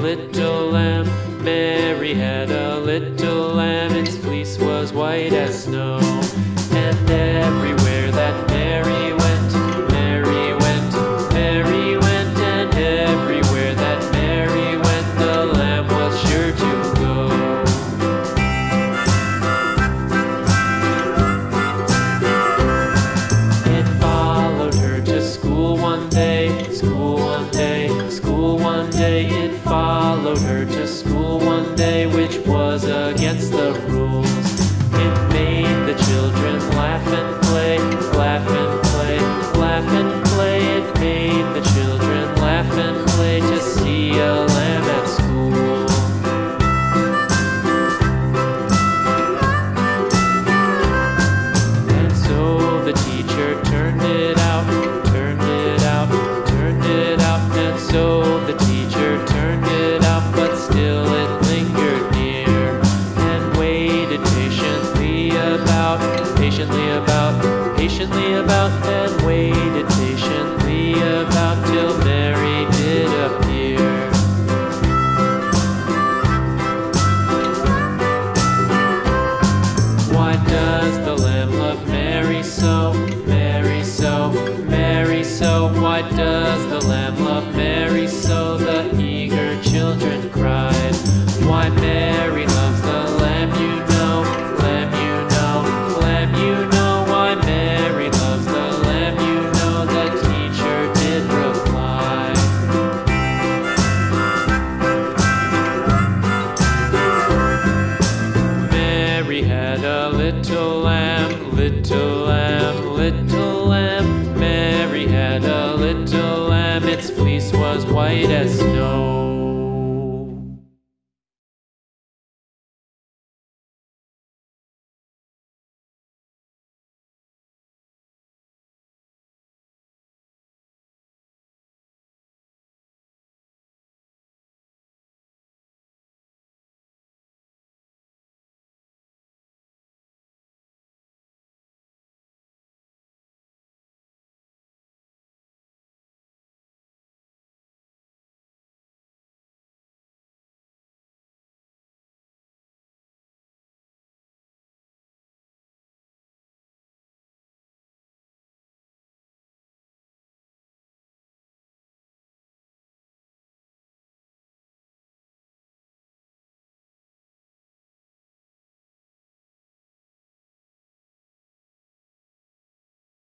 little lamb. Mary had a little lamb, its fleece was white as snow. And everywhere that Mary went, Mary went, Mary went, and everywhere that Mary went, the lamb was sure to go. It followed her to school one day, school one day, school one day. It followed her to school one day, which was against the rules. It made the children laugh and play, laugh and play, laugh and play. It made the children laugh and play to see a lamb at school. And so the teacher turned it out, turned it out, turned it out. And so the teacher turned it out, but still it lingered near and waited patiently about, patiently about, patiently about, and waited patiently about till Mary did appear. Why does the lamb love Mary so, Mary so, Mary so? Why does the lamb love Mary so? The eager children cried. Why Mary loves the lamb, you know, lamb, you know, lamb, you know. Why Mary loves the lamb, you know, the teacher did reply. Mary had a little lamb, little lamb, little lamb. Mary had a little lamb, its fleece was white as snow.